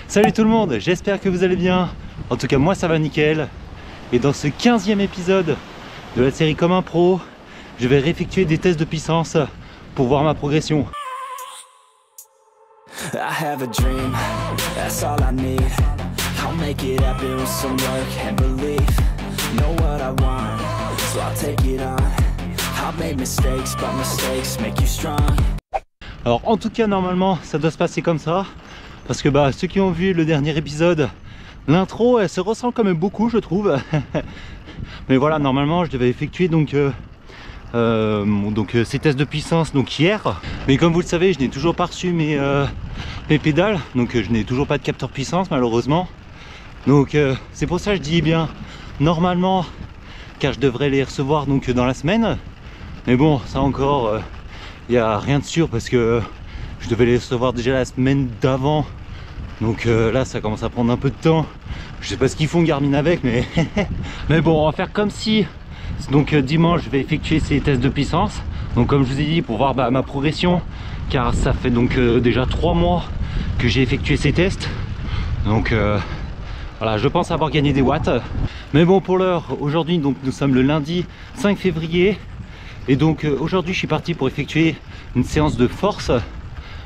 Salut tout le monde, j'espère que vous allez bien. En tout cas moi ça va nickel. Et dans ce 15e épisode de la série Comme un pro, je vais réeffectuer des tests de puissance pour voir ma progression. I have a dream, that's all I need. I'll make it happen with some work and belief. Know what I want, so I'll take it on. I've made mistakes, but mistakes make you strong. Alors en tout cas normalement ça doit se passer comme ça. Parce que ceux qui ont vu le dernier épisode, l'intro elle se ressemble quand même beaucoup je trouve. Mais voilà, normalement je devais effectuer ces tests de puissance hier. Mais comme vous le savez, je n'ai toujours pas reçu mes pédales. Donc je n'ai toujours pas de capteur puissance malheureusement. Donc c'est pour ça que je dis bien normalement, car je devrais les recevoir dans la semaine. Mais bon, ça encore, il n'y a rien de sûr parce que je devais les recevoir déjà la semaine d'avant. Donc là ça commence à prendre un peu de temps. Je sais pas ce qu'ils font Garmin avec, mais mais bon, on va faire comme si dimanche je vais effectuer ces tests de puissance. Donc comme je vous ai dit, pour voir ma progression, car ça fait déjà 3 mois que j'ai effectué ces tests. Donc voilà, je pense avoir gagné des watts. Mais bon, pour l'heure, aujourd'hui nous sommes le lundi 5 février. Et donc aujourd'hui je suis parti pour effectuer une séance de force.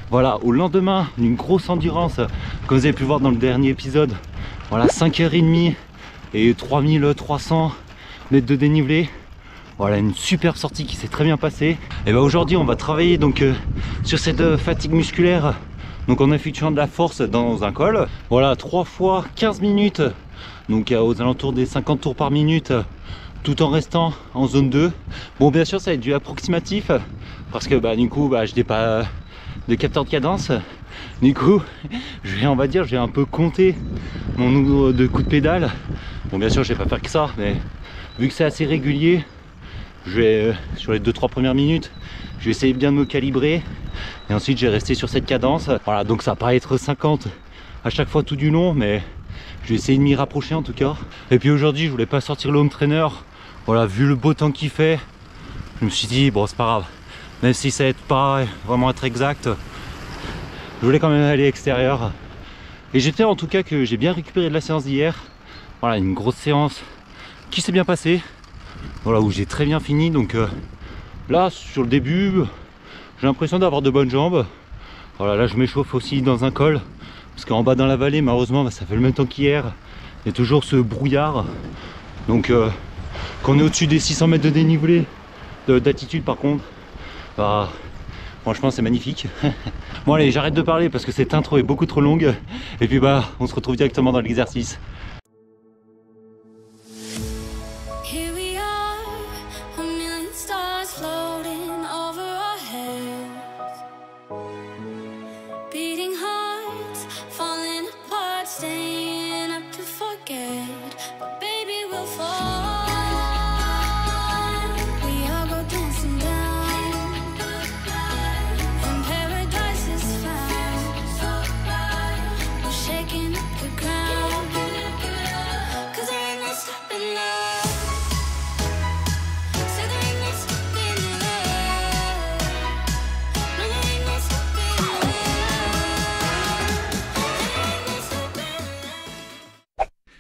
Voilà, au lendemain d'une grosse endurance, comme vous avez pu voir dans le dernier épisode. Voilà, 5h30 et 3300 mètres de dénivelé. Voilà, une super sortie qui s'est très bien passée. Et aujourd'hui on va travailler sur cette fatigue musculaire, donc en effectuant de la force dans un col. Voilà, 3 fois 15 minutes, donc aux alentours des 50 tours par minute, tout en restant en zone 2. Bon, bien sûr ça va être du approximatif, parce que du coup je n'ai pas de capteur de cadence. Du coup on va dire j'ai un peu compté mon nombre de coups de pédale. Bon, bien sûr je vais pas faire que ça, mais vu que c'est assez régulier, je vais sur les 2-3 premières minutes je vais essayer bien de me calibrer, et ensuite je vais rester sur cette cadence. Voilà, donc ça va pas être 50 à chaque fois tout du long, mais je vais essayer de m'y rapprocher en tout cas. Et puis aujourd'hui je voulais pas sortir le home trainer. Voilà, vu le beau temps qu'il fait, je me suis dit bon, c'est pas grave, même si ça aide pas vraiment à être exact, je voulais quand même aller à l'extérieur. Et j'espère en tout cas que j'ai bien récupéré de la séance d'hier. Voilà, une grosse séance qui s'est bien passée. Voilà, où j'ai très bien fini. Donc là sur le début j'ai l'impression d'avoir de bonnes jambes. Voilà, là je m'échauffe aussi dans un col, parce qu'en bas dans la vallée malheureusement ça fait le même temps qu'hier, il y a toujours ce brouillard. Donc quand on est au-dessus des 600 mètres de dénivelé d'altitude par contre, franchement c'est magnifique. Bon allez, j'arrête de parler parce que cette intro est beaucoup trop longue. Et puis on se retrouve directement dans l'exercice.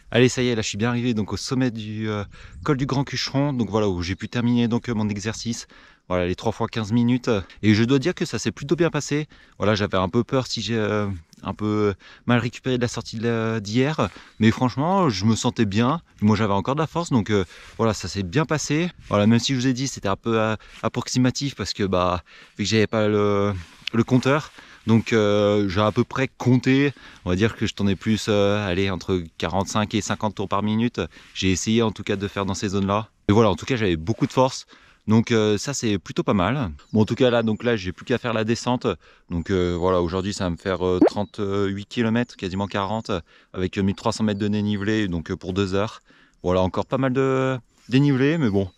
Allez, ça y est, là je suis bien arrivé au sommet du col du Grand Cucheron. Donc voilà, où j'ai pu terminer mon exercice. Voilà, les 3 fois 15 minutes. Et je dois dire que ça s'est plutôt bien passé. Voilà, j'avais un peu peur si j'ai un peu mal récupéré de la sortie d'hier. Mais franchement, je me sentais bien. Moi j'avais encore de la force, donc voilà, ça s'est bien passé. Voilà, même si je vous ai dit c'était un peu approximatif, parce que vu que j'avais pas le compteur. Donc j'ai à peu près compté, on va dire que je tournais plus entre 45 et 50 tours par minute. J'ai essayé en tout cas de faire dans ces zones là. Et voilà, en tout cas j'avais beaucoup de force. Donc ça c'est plutôt pas mal. Bon, en tout cas là j'ai plus qu'à faire la descente. Donc voilà, aujourd'hui ça va me faire 38 km, quasiment 40, avec 1300 mètres de dénivelé, donc pour 2 heures. Voilà, encore pas mal de dénivelé, mais bon,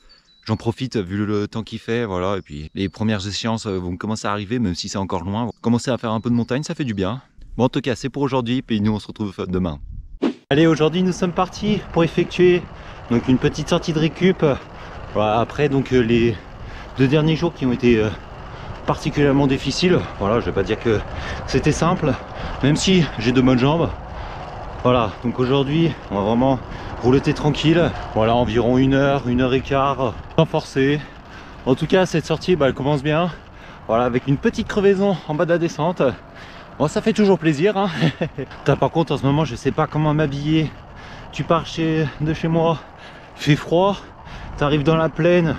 j'en profite vu le temps qu'il fait, voilà. Et puis les premières échéances vont commencer à arriver, même si c'est encore loin. Commencer à faire un peu de montagne, ça fait du bien. Bon, en tout cas, c'est pour aujourd'hui, puis nous on se retrouve demain. Allez, aujourd'hui nous sommes partis pour effectuer une petite sortie de récup. Voilà, après les 2 derniers jours qui ont été particulièrement difficiles. Voilà, je vais pas dire que c'était simple, même si j'ai de bonnes jambes. Voilà, donc aujourd'hui on va vraiment rouloter tranquille. Voilà, environ 1 heure et quart, sans forcer. En tout cas cette sortie elle commence bien. Voilà, avec une petite crevaison en bas de la descente. Bon, ça fait toujours plaisir hein. Par contre en ce moment je sais pas comment m'habiller. Tu pars de chez moi, il fait froid, tu arrives dans la plaine,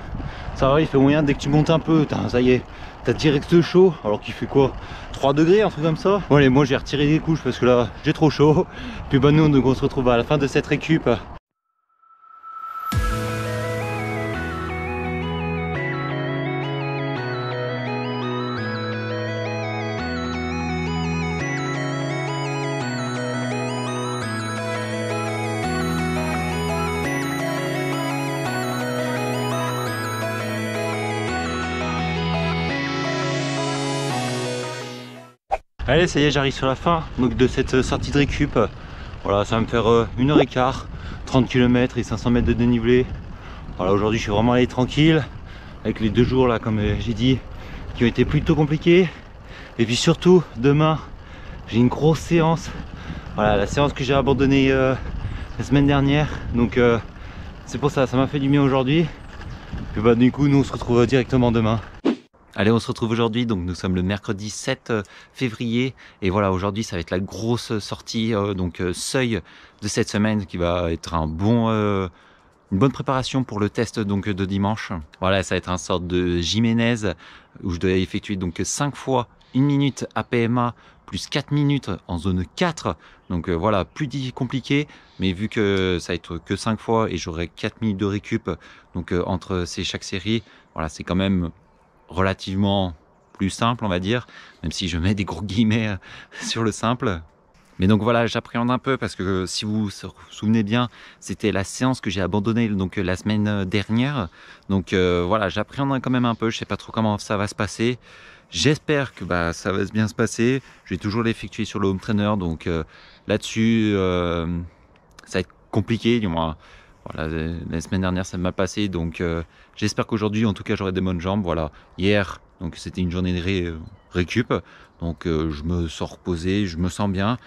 ça va, il fait moyen dès que tu montes un peu, ça y est, t'as direct chaud, alors qu'il fait quoi, 3 degrés, un truc comme ça. Bon allez, moi j'ai retiré les couches parce que là j'ai trop chaud. Puis bah nous donc on se retrouve à la fin de cette récup. Allez, ça y est, j'arrive sur la fin donc de cette sortie de récup. Voilà, ça va me faire 1 heure et quart, 30 km et 500 mètres de dénivelé. Voilà, aujourd'hui je suis vraiment allé tranquille avec les 2 jours là, comme j'ai dit, qui ont été plutôt compliqués. Et puis surtout demain j'ai une grosse séance. Voilà, la séance que j'ai abandonnée la semaine dernière. Donc c'est pour ça m'a fait du bien aujourd'hui. Puis bah du coup nous on se retrouve directement demain. Allez, on se retrouve aujourd'hui, donc nous sommes le mercredi 7 février et voilà, aujourd'hui ça va être la grosse sortie, seuil de cette semaine qui va être une bonne préparation pour le test donc de dimanche. Voilà, ça va être un sorte de Jiménez où je dois effectuer donc 5 fois 1 minute à PMA plus 4 minutes en zone 4. Donc voilà, plus compliqué, mais vu que ça va être que 5 fois et j'aurai 4 minutes de récup donc entre chaque série, voilà, c'est quand même relativement plus simple on va dire, même si je mets des gros guillemets sur le simple. Mais donc voilà, j'appréhende un peu parce que si vous vous souvenez bien, c'était la séance que j'ai abandonnée donc la semaine dernière. Donc voilà, j'appréhende quand même un peu, je sais pas trop comment ça va se passer. J'espère que ça va bien se passer. Je vais toujours l'effectuer sur le home trainer, donc là-dessus ça va être compliqué du moins. Voilà, la semaine dernière ça m'a passé, donc j'espère qu'aujourd'hui en tout cas j'aurai des bonnes jambes. Voilà, hier donc c'était une journée de récup, donc je me sens reposé, je me sens bien,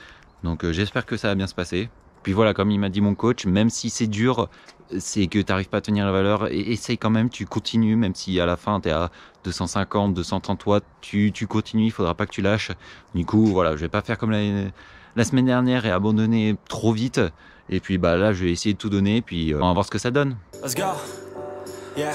donc j'espère que ça va bien se passer. Puis voilà, comme il m'a dit mon coach, même si c'est dur, c'est que tu n'arrives pas à tenir la valeur, et essaye quand même, tu continues, même si à la fin tu es à 250, 230 watts, tu continues, il ne faudra pas que tu lâches. Du coup voilà, je vais pas faire comme la semaine dernière et abandonner trop vite. Et puis là je vais essayer de tout donner, puis on va voir ce que ça donne. Let's go. Yeah,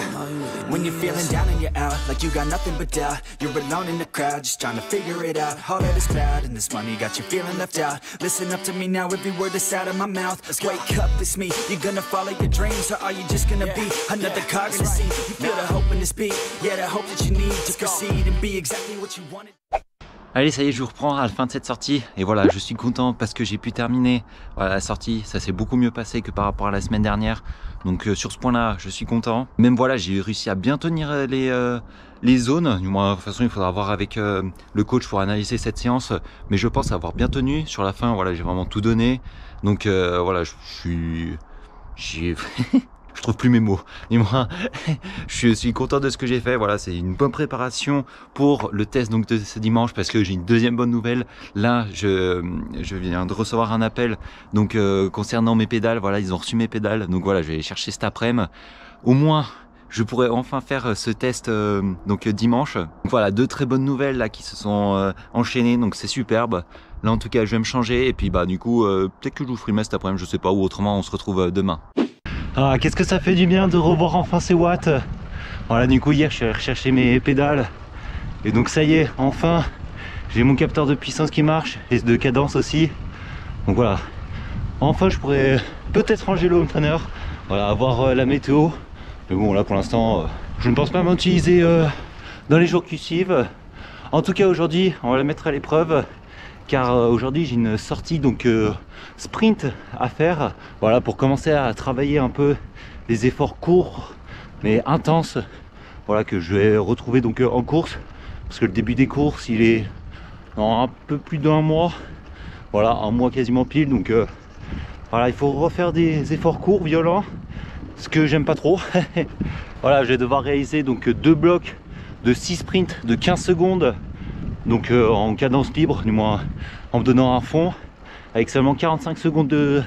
when you're feeling down and you're out, like you got nothing but doubt, you're alone in the crowd, just trying to figure it out. All that is bad and this money got you feeling left out. Listen up to me now, every word that's out of my mouth. Wake up, it's me. You're gonna follow your dreams, or are you just gonna be another cog in the scene? You feel the hope in this beat, yeah, the hope that you need to proceed and be exactly what you wanted. Allez, ça y est, je vous reprends à la fin de cette sortie. Et voilà, je suis content parce que j'ai pu terminer la sortie. Ça s'est beaucoup mieux passé que par rapport à la semaine dernière. Donc sur ce point-là, je suis content. Même voilà, j'ai réussi à bien tenir les zones. Du moins, de toute façon, il faudra voir avec le coach pour analyser cette séance. Mais je pense avoir bien tenu. Sur la fin, voilà, j'ai vraiment tout donné. Donc voilà, je trouve plus mes mots. Du moins, je suis content de ce que j'ai fait. Voilà, c'est une bonne préparation pour le test donc de ce dimanche, parce que j'ai une deuxième bonne nouvelle. Là, je viens de recevoir un appel donc concernant mes pédales. Voilà, ils ont reçu mes pédales. Donc voilà, je vais les chercher cet après-midi. Au moins, je pourrais enfin faire ce test donc dimanche. Donc voilà, 2 très bonnes nouvelles là qui se sont enchaînées. Donc c'est superbe. Là, en tout cas, je vais me changer et puis du coup, peut-être que je vous ferai cet après-midi, je sais pas, ou autrement, on se retrouve demain. Ah, qu'est-ce que ça fait du bien de revoir enfin ces watts. Voilà, du coup hier je suis allé rechercher mes pédales et donc ça y est, enfin j'ai mon capteur de puissance qui marche et de cadence aussi. Donc voilà, enfin je pourrais peut-être ranger le home trainer, voilà, avoir la météo. Mais bon, là pour l'instant je ne pense pas m'utiliser dans les jours qui suivent. En tout cas aujourd'hui on va la mettre à l'épreuve, car aujourd'hui j'ai une sortie donc sprint à faire, voilà, pour commencer à travailler un peu les efforts courts mais intenses, voilà, que je vais retrouver donc en course, parce que le début des courses il est dans un peu plus d'1 mois, voilà, 1 mois quasiment pile. Donc voilà, il faut refaire des efforts courts violents, ce que j'aime pas trop. Voilà, je vais devoir réaliser donc 2 blocs de 6 sprints de 15 secondes, donc en cadence libre, du moins en me donnant un fond. avec seulement 45 secondes de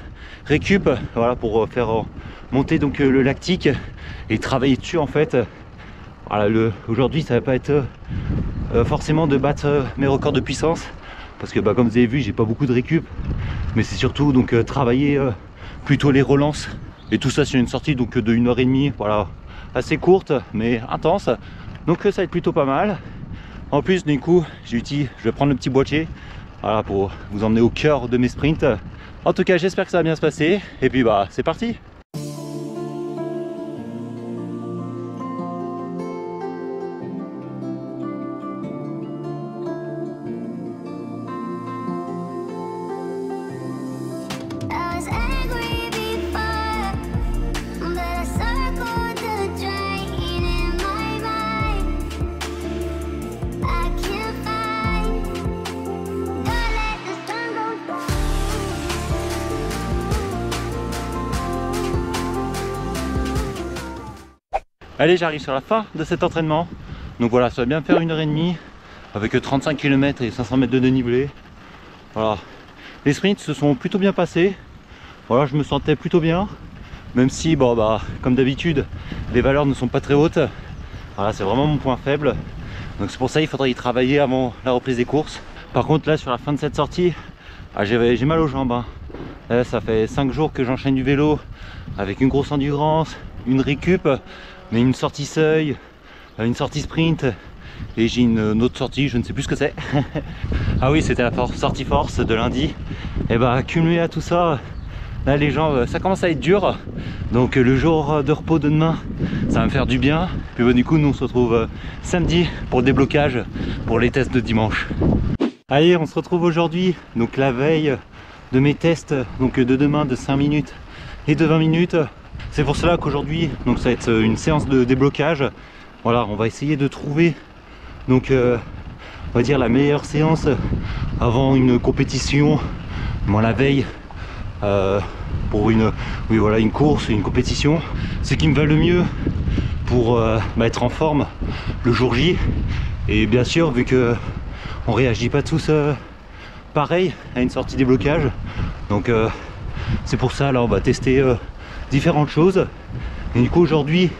récup, voilà, pour faire monter donc le lactique et travailler dessus en fait. Voilà, aujourd'hui ça va pas être forcément de battre mes records de puissance parce que comme vous avez vu j'ai pas beaucoup de récup, mais c'est surtout donc travailler plutôt les relances et tout ça sur une sortie donc de 1h30, voilà, assez courte mais intense, donc ça va être plutôt pas mal. En plus du coup je vais prendre le petit boîtier, voilà, pour vous emmener au cœur de mes sprints. En tout cas j'espère que ça va bien se passer et puis c'est parti. Allez, j'arrive sur la fin de cet entraînement. Donc voilà, ça va bien faire 1h30 avec 35 km et 500 mètres de dénivelé. Voilà, les sprints se sont plutôt bien passés. Voilà, je me sentais plutôt bien, même si comme d'habitude les valeurs ne sont pas très hautes. Voilà, c'est vraiment mon point faible, donc c'est pour ça qu'il faudrait y travailler avant la reprise des courses. Par contre là sur la fin de cette sortie, j'ai mal aux jambes. Là, ça fait 5 jours que j'enchaîne du vélo avec une grosse endurance, une récup, mais une sortie seuil, une sortie sprint, et j'ai une autre sortie, je ne sais plus ce que c'est. Ah oui, c'était la sortie force de lundi. Et cumulé à tout ça, là les jambes, ça commence à être dur. Donc le jour de repos de demain, ça va me faire du bien. Puis du coup, nous on se retrouve samedi pour le déblocage, pour les tests de dimanche. Allez, on se retrouve aujourd'hui, donc la veille de mes tests, donc de demain de 5 minutes et de 20 minutes. C'est pour cela qu'aujourd'hui, donc ça va être une séance de déblocage. Voilà, on va essayer de trouver donc on va dire la meilleure séance avant une compétition, la veille pour une course, une compétition. Ce qui me va le mieux pour être en forme le jour J. Et bien sûr, vu que on réagit pas tous pareil à une sortie déblocage, donc c'est pour ça là on va tester différentes choses. Et du coup aujourd'hui,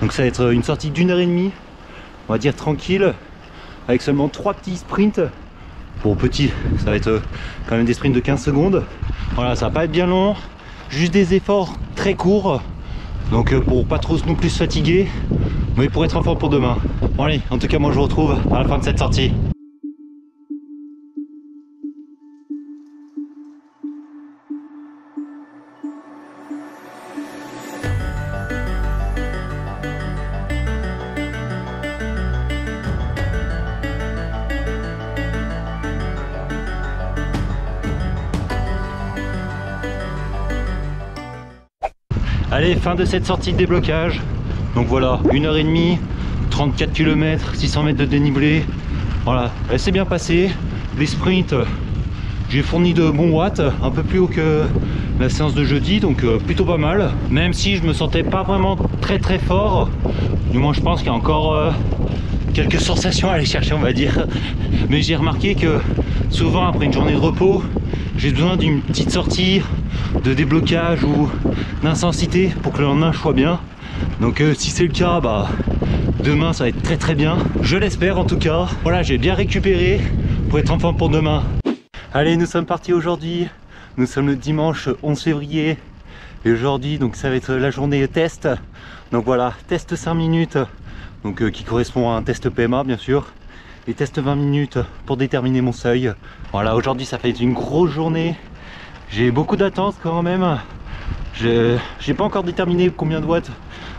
donc ça va être une sortie d'1h30, on va dire tranquille, avec seulement 3 petits sprints. Bon, petit, ça va être quand même des sprints de 15 secondes. Voilà, ça va pas être bien long, juste des efforts très courts, donc pour pas trop non plus se fatiguer, mais pour être en forme pour demain. Bon allez, en tout cas moi je vous retrouve à la fin de cette sortie. Allez, fin de cette sortie de déblocage. Donc voilà, 1h30, 34 km, 600 mètres de dénivelé. Voilà, elle s'est bien passée. Les sprints, j'ai fourni de bons watts, un peu plus haut que la séance de jeudi, donc plutôt pas mal. Même si je me sentais pas vraiment très fort, du moins je pense qu'il y a encore quelques sensations à aller chercher, on va dire. Mais j'ai remarqué que souvent après une journée de repos, j'ai besoin d'une petite sortie de déblocage ou d'intensité pour que le lendemain je sois bien. Donc si c'est le cas, demain ça va être très bien, je l'espère en tout cas. Voilà, j'ai bien récupéré pour être en forme pour demain. Allez, nous sommes partis aujourd'hui, nous sommes le dimanche 11 février et aujourd'hui donc ça va être la journée test. Donc voilà, test 5 minutes, donc qui correspond à un test PMA bien sûr, et test 20 minutes pour déterminer mon seuil. Voilà, aujourd'hui ça fait une grosse journée, j'ai beaucoup d'attentes quand même. J'ai pas encore déterminé combien de watts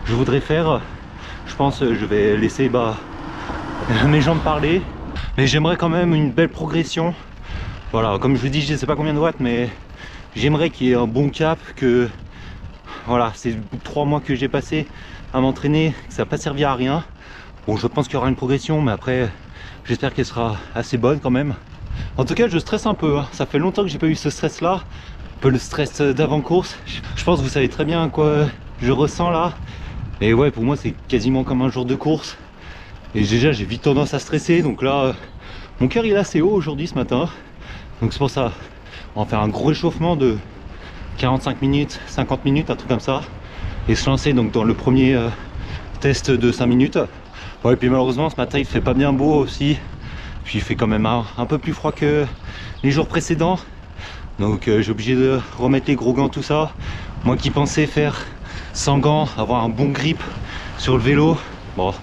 je voudrais faire. Je pense que je vais laisser mes jambes parler, mais j'aimerais quand même une belle progression. Voilà, comme je vous dis, je sais pas combien de watts, mais j'aimerais qu'il y ait un bon cap, que voilà, c'est 3 mois que j'ai passé à m'entraîner, que ça n'a pas servi à rien. Bon, je pense qu'il y aura une progression, mais après j'espère qu'elle sera assez bonne quand même. En tout cas, je stresse un peu, hein. Ça fait longtemps que j'ai pas eu ce stress là, un peu le stress d'avant-course. Je pense que vous savez très bien quoi je ressens là. Et ouais, pour moi c'est quasiment comme un jour de course. Et déjà j'ai vite tendance à stresser, donc là mon cœur il est assez haut aujourd'hui ce matin. Donc c'est pour ça, en faire un gros échauffement de 45 minutes, 50 minutes, un truc comme ça, et se lancer donc dans le premier test de 5 minutes. Ouais, et puis malheureusement ce matin il fait pas bien beau aussi, puis il fait quand même un peu plus froid que les jours précédents, donc j'ai obligé de remettre les gros gants, tout ça. Moi qui pensais faire sans gants, avoir un bon grip sur le vélo, bon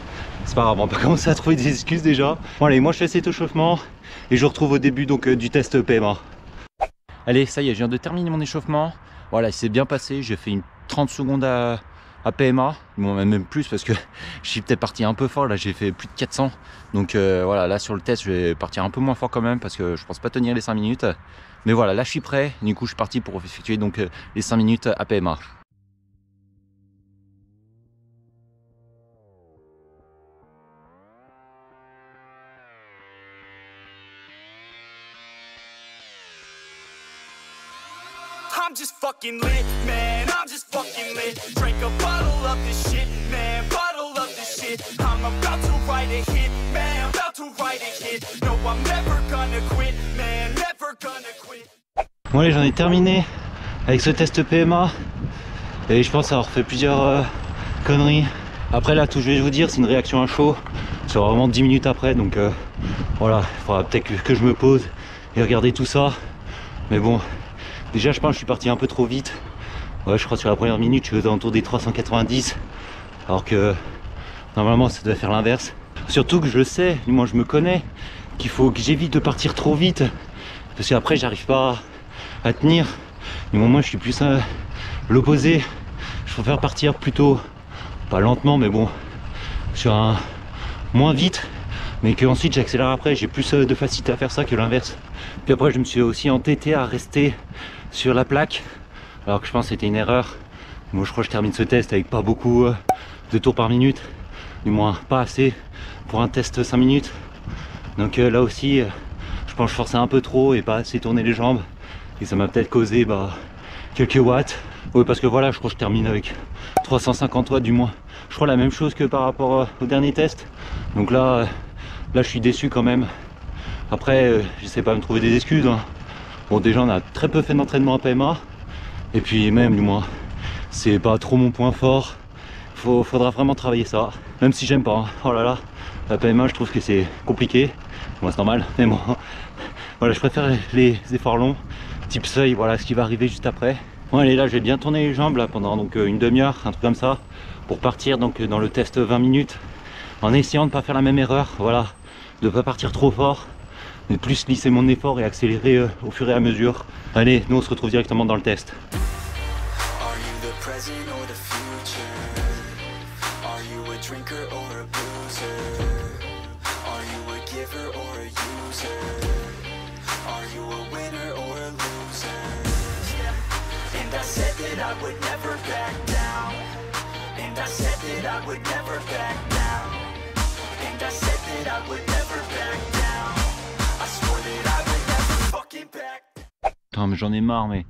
c'est pas grave, on va pas commencer à trouver des excuses déjà. Bon allez, moi je fais cet échauffement et je vous retrouve au début donc du test PMA. Allez, ça y est, je viens de terminer mon échauffement. Voilà, il s'est bien passé. J'ai fait une 30 secondes à PMA. Bon, même plus parce que je suis peut-être parti un peu fort. Là, j'ai fait plus de 400. Donc voilà, là sur le test, je vais partir un peu moins fort quand même parce que je pense pas tenir les 5 minutes. Mais voilà, là je suis prêt. Du coup, je suis parti pour effectuer donc les 5 minutes à PMA. I'm just fucking lit, man, I'm just fucking lit. Drink a bottle of this shit, man, bottle of this shit. I'm about to write a hit, man, about to write a hit. No, I'm never gonna quit, man, never gonna quit. Bon allez, j'en ai terminé avec ce test PMA. Et je pense avoir fait plusieurs conneries. Après là, tout je vais vous dire, c'est une réaction à chaud. Ça sera vraiment 10 minutes après, donc voilà, il faudra peut-être que je me pose et regarder tout ça. Mais bon, déjà je pense que je suis parti un peu trop vite. Ouais, je crois que sur la première minute, je suis aux alentours des 390. Alors que normalement, ça doit faire l'inverse. Surtout que je sais, du moins je me connais, qu'il faut que j'évite de partir trop vite. Parce qu'après, j'arrive pas à tenir. Du moment moi, je suis plus l'opposé. Je préfère partir plutôt, pas lentement, mais bon, sur un moins vite. Mais que ensuite j'accélère après. J'ai plus de facilité à faire ça que l'inverse. Puis après, je me suis aussi entêté à rester sur la plaque, alors que je pense que c'était une erreur. Moi je crois que je termine ce test avec pas beaucoup de tours par minute, du moins pas assez pour un test 5 minutes. Donc là aussi je pense que je forçais un peu trop et pas assez tourner les jambes, et ça m'a peut-être causé quelques watts. Oui, parce que voilà, je crois que je termine avec 350 watts du moins. Je crois la même chose que par rapport au dernier test. Donc là je suis déçu quand même. Après j'essaie pas de me trouver des excuses, hein. Bon, déjà on a très peu fait d'entraînement à PMA, et puis même du moins c'est pas trop mon point fort. Faudra vraiment travailler ça, même si j'aime pas, hein. Oh là là, la PMA je trouve que c'est compliqué. Moi c'est normal, mais bon voilà, je préfère les efforts longs type seuil. Voilà ce qui va arriver juste après. Bon allez, là je vais bien tourner les jambes là pendant donc une demi-heure, un truc comme ça, pour partir donc dans le test 20 minutes, en essayant de pas faire la même erreur. Voilà, de pas partir trop fort, mais plus lisser mon effort et accélérer au fur et à mesure. Allez, nous on se retrouve directement dans le test. Are you the present or the future? Are you a drinker or a boozer? Are you a giver or a user? Are you a winner or a loser? Yeah. And I said that I would never back down. And I said that I would never back down. And I said that I would never back down. I swore that I would never fucking back. Putain, mais j'en ai marre, mais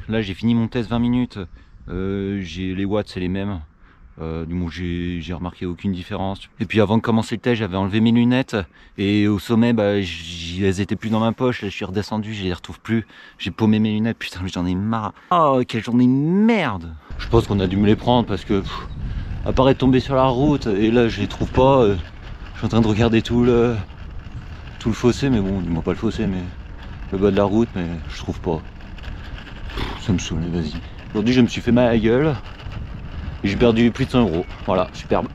là j'ai fini mon test 20 minutes. Les watts c'est les mêmes. Du moins j'ai remarqué aucune différence. Et puis avant de commencer le test, j'avais enlevé mes lunettes, et au sommet elles étaient plus dans ma poche. Là je suis redescendu, je les retrouve plus. J'ai paumé mes lunettes, putain j'en ai marre. Oh quelle journée de merde. Je pense qu'on a dû me les prendre parce que à part être tombé sur la route, et là je les trouve pas. Je suis en train de regarder tout le fossé, mais bon, dis-moi pas le fossé, mais le bas de la route, mais je trouve pas. Ça me saoule, vas-y. Aujourd'hui je me suis fait mal à la gueule et j'ai perdu plus de 100 €. Voilà, superbe.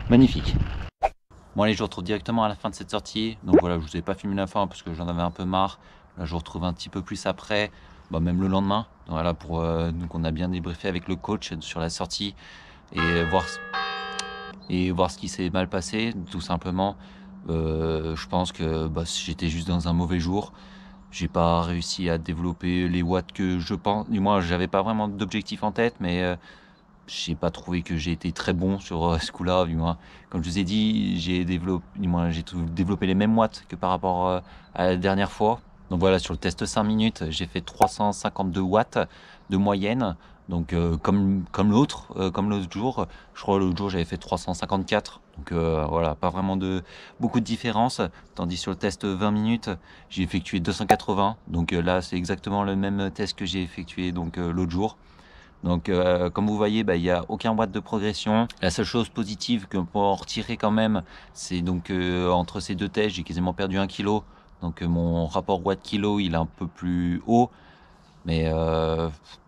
Magnifique. Bon allez, je vous retrouve directement à la fin de cette sortie. Donc voilà, je vous ai pas filmé la fin parce que j'en avais un peu marre. Là je vous retrouve un petit peu plus après, même le lendemain. Donc, voilà, donc on a bien débriefé avec le coach sur la sortie et voir ce qui s'est mal passé, tout simplement. Je pense que j'étais juste dans un mauvais jour. J'ai pas réussi à développer les watts que je pense. Du moins, j'avais pas vraiment d'objectif en tête, mais j'ai pas trouvé que j'ai été très bon sur ce coup-là. Du moins, comme je vous ai dit, j'ai développé les mêmes watts que par rapport à la dernière fois. Donc voilà, sur le test 5 minutes, j'ai fait 352 watts de moyenne. Donc comme l'autre jour, je crois l'autre jour j'avais fait 354. Donc voilà, pas vraiment beaucoup de différence. Tandis sur le test 20 minutes, j'ai effectué 280. Donc là c'est exactement le même test que j'ai effectué donc l'autre jour. Donc comme vous voyez, il n'y a aucun watt de progression. La seule chose positive qu'on peut en retirer quand même, c'est donc entre ces deux tests, j'ai quasiment perdu 1 kg. Donc mon rapport watt-kilo, il est un peu plus haut, mais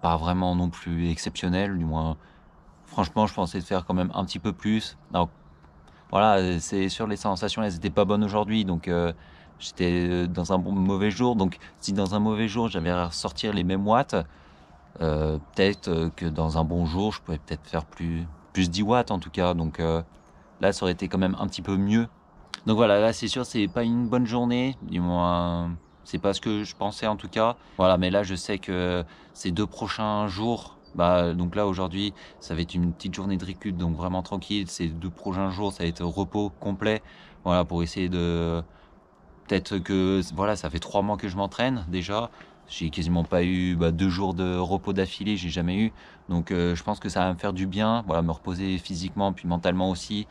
pas vraiment non plus exceptionnel, du moins. Franchement, je pensais faire quand même un petit peu plus. Donc voilà, c'est sûr, les sensations, elles n'étaient pas bonnes aujourd'hui, donc j'étais dans un mauvais jour. Donc si dans un mauvais jour, j'avais à ressortir les mêmes watts, peut-être que dans un bon jour, je pouvais peut-être faire plus 10 watts en tout cas. Donc là, ça aurait été quand même un petit peu mieux. Donc voilà, là c'est sûr, c'est pas une bonne journée, du moins c'est pas ce que je pensais en tout cas. Voilà, mais là je sais que ces 2 prochains jours, donc là aujourd'hui, ça va être une petite journée de récup, donc vraiment tranquille. Ces 2 prochains jours, ça va être repos complet. Voilà, pour essayer de peut-être que voilà, ça fait 3 mois que je m'entraîne déjà. J'ai quasiment pas eu 2 jours de repos d'affilée, j'ai jamais eu. Donc je pense que ça va me faire du bien, voilà, me reposer physiquement puis mentalement aussi.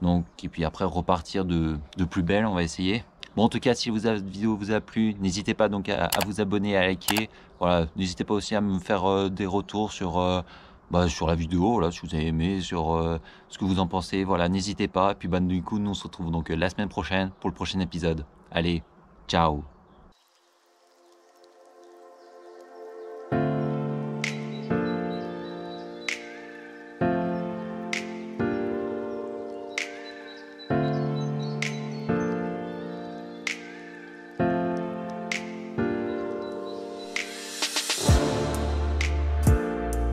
Donc, et puis après repartir de plus belle, on va essayer. Bon, en tout cas, si cette vidéo vous a plu, n'hésitez pas donc à vous abonner, à liker. Voilà, n'hésitez pas aussi à me faire des retours sur la vidéo, voilà, si vous avez aimé, sur ce que vous en pensez. Voilà, n'hésitez pas. Et puis du coup, nous on se retrouve donc la semaine prochaine pour le prochain épisode. Allez, ciao.